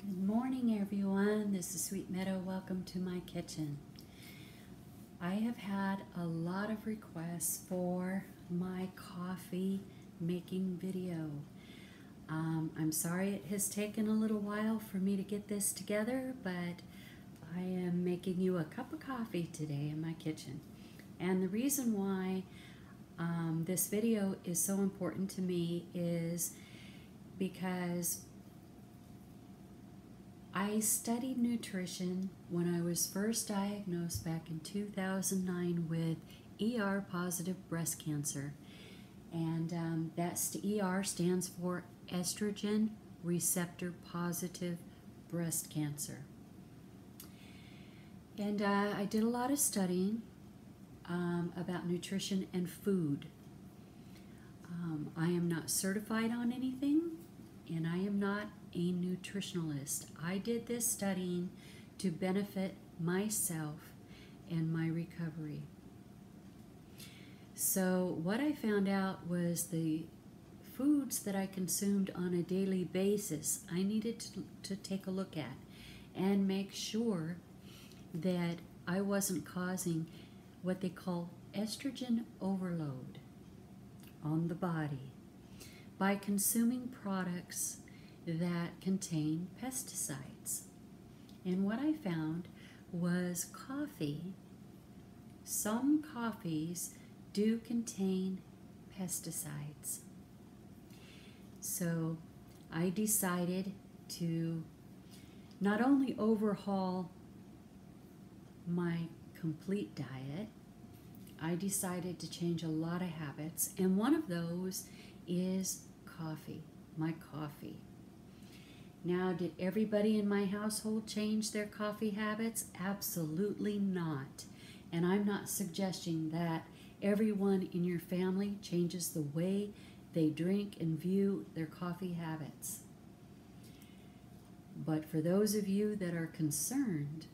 Good morning, everyone. This is Sweet Meadow. Welcome to my kitchen. I have had a lot of requests for my coffee making video. I'm sorry it has taken a little while for me to get this together, but I am making you a cup of coffee today in my kitchen. And the reason why this video is so important to me is because I studied nutrition when I was first diagnosed back in 2009 with ER positive breast cancer. And that's ER stands for estrogen receptor positive breast cancer. And I did a lot of studying about nutrition and food. I am not certified on anything, and I am not a nutritionalist. I did this studying to benefit myself and my recovery. So what I found out was the foods that I consumed on a daily basis, I needed to take a look at and make sure that I wasn't causing what they call estrogen overload on the body by consuming products that contain pesticides. And what I found was coffee. Some coffees do contain pesticides. So I decided to not only overhaul my complete diet, I decided to change a lot of habits, and one of those is coffee, my coffee. Now, did everybody in my household change their coffee habits? Absolutely not. And I'm not suggesting that everyone in your family changes the way they drink and view their coffee habits. But for those of you that are concerned,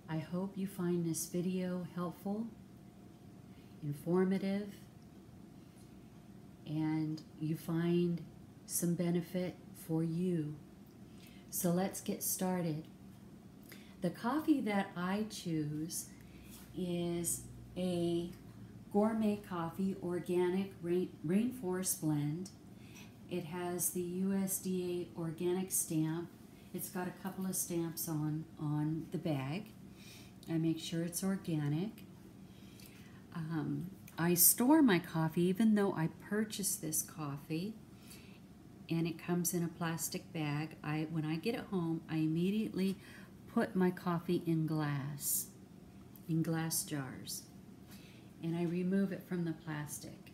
I hope you find this video helpful, informative, and you find some benefit for you. So let's get started. The coffee that I choose is a gourmet coffee, organic rainforest blend. It has the USDA organic stamp. It's got a couple of stamps on the bag. I make sure it's organic. I store my coffee, even though I purchased this coffee and it comes in a plastic bag. When I get it home, I immediately put my coffee in glass jars, and I remove it from the plastic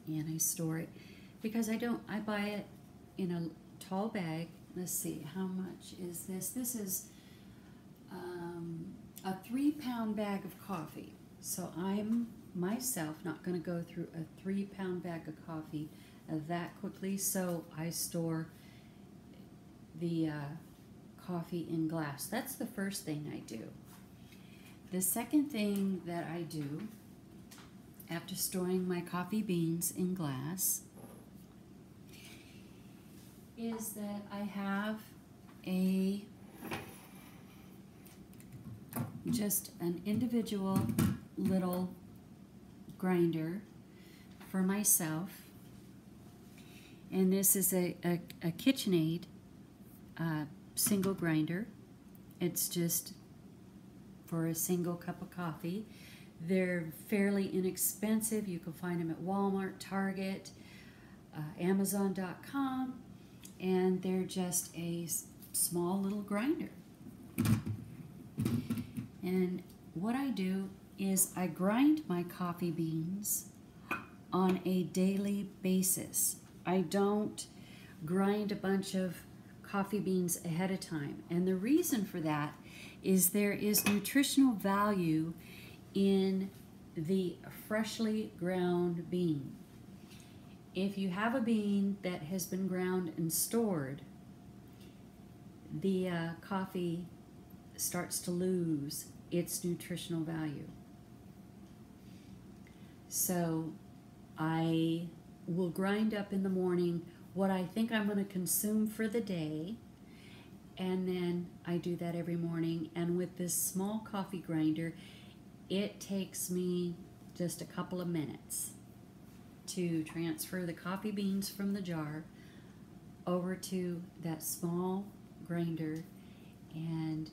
and I store it because I buy it in a tall bag. Let's see, how much is this? This is a 3-pound bag of coffee. So I'm myself not going to go through a 3-pound bag of coffee that quickly, so I store the coffee in glass. That's the first thing I do. The second thing that I do after storing my coffee beans in glass is that I have just an individual little grinder for myself, and this is a KitchenAid single grinder. It's just for a single cup of coffee. They're fairly inexpensive. You can find them at Walmart, Target, Amazon.com, and they're just a small little grinder. And what I do is I grind my coffee beans on a daily basis. I don't grind a bunch of coffee beans ahead of time. And the reason for that is there is nutritional value in the freshly ground bean. If you have a bean that has been ground and stored, the coffee starts to lose its nutritional value. So I will grind up in the morning what I think I'm going to consume for the day, And then I do that every morning. And with this small coffee grinder, it takes me just a couple of minutes to transfer the coffee beans from the jar over to that small grinder. And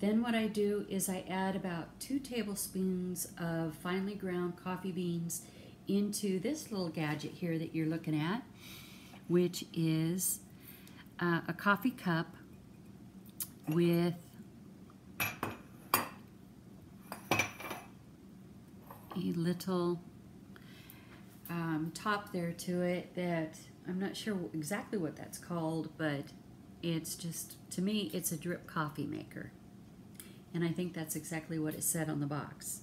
then what I do is I add about 2 tablespoons of finely ground coffee beans into this little gadget here that you're looking at, which is a coffee cup with a little top there to it that I'm not sure exactly what that's called, but it's just, to me, it's a drip coffee maker. And I think that's exactly what it said on the box.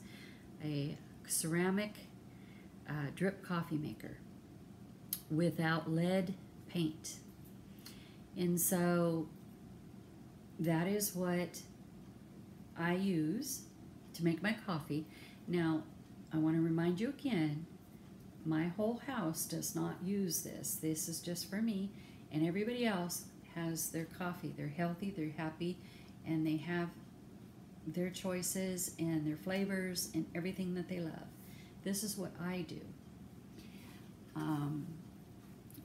A ceramic drip coffee maker without lead paint. And so that is what I use to make my coffee. Now, I want to remind you again, my whole house does not use this. This is just for me, and everybody else has their coffee. They're healthy, they're happy, and they have their choices and their flavors and everything that they love. This is what I do.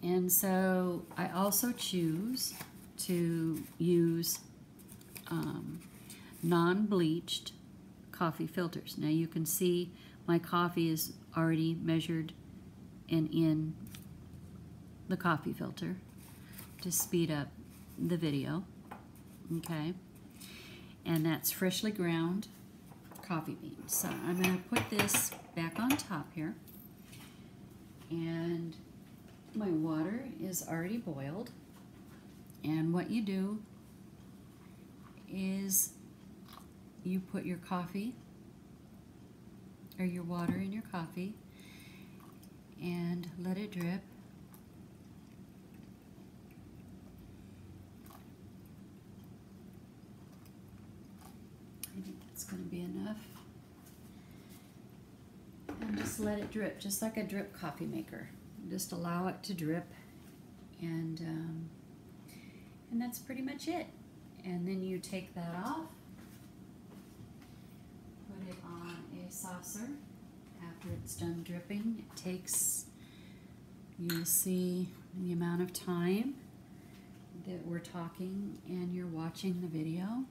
And so I also choose to use non-bleached coffee filters. Now you can see my coffee is already measured and in the coffee filter to speed up the video. Okay, and that's freshly ground coffee beans. So I'm going to put this back on top here, and my water is already boiled. And what you do is you put your coffee or your water in your coffee and let it drip. I think that's going to be enough. And just let it drip, just like a drip coffee maker. Just allow it to drip, and that's pretty much it. And then you take that off, put it on a saucer. After it's done dripping, it takes, you'll see the amount of time that we're talking and you're watching the video.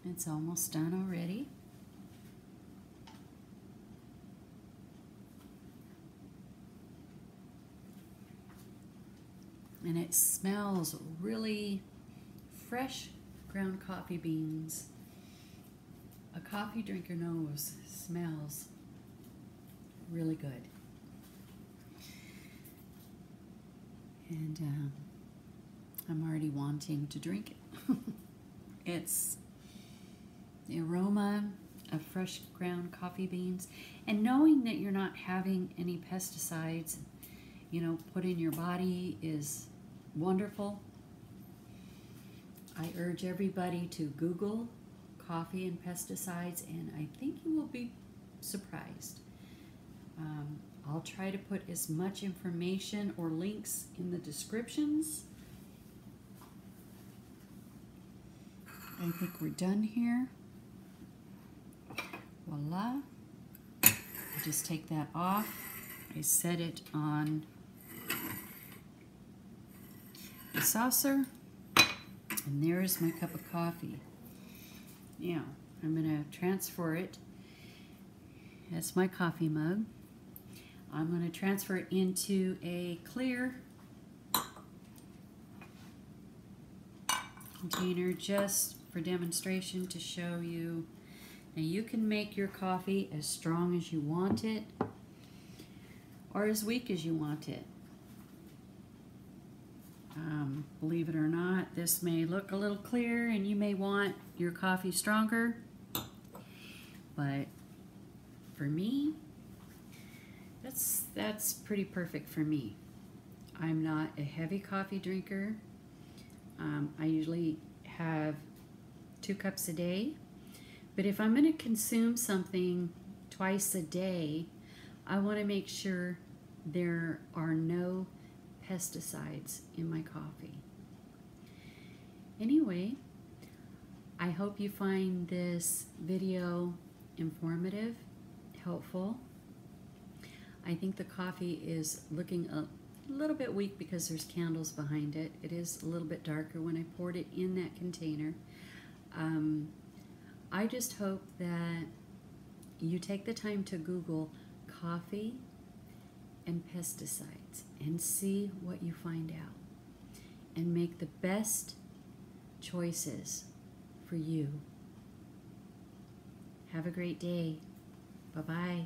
It's almost done already. And it smells really fresh ground coffee beans. A coffee drinker knows smells really good. And I'm already wanting to drink it. It's the aroma of fresh ground coffee beans, and knowing that you're not having any pesticides, put in your body is wonderful. I urge everybody to Google coffee and pesticides, and I think you will be surprised. I'll try to put as much information or links in the descriptions. I think we're done here. Voila. I just take that off. I set it on the saucer, and there's my cup of coffee. Now, I'm going to transfer it. That's my coffee mug. I'm going to transfer it into a clear container just for demonstration to show you. Now you can make your coffee as strong as you want it or as weak as you want it. Believe it or not, this may look a little clear and you may want your coffee stronger, but for me, that's pretty perfect for me. I'm not a heavy coffee drinker. I usually have 2 cups a day, but if I'm going to consume something twice a day, I want to make sure there are no pesticides in my coffee. Anyway, I hope you find this video informative, helpful. I think the coffee is looking a little bit weak because there's candles behind it. It is a little bit darker when I poured it in that container. I just hope that you take the time to Google coffee and pesticides and see what you find out and make the best choices for you. Have a great day. Bye-bye.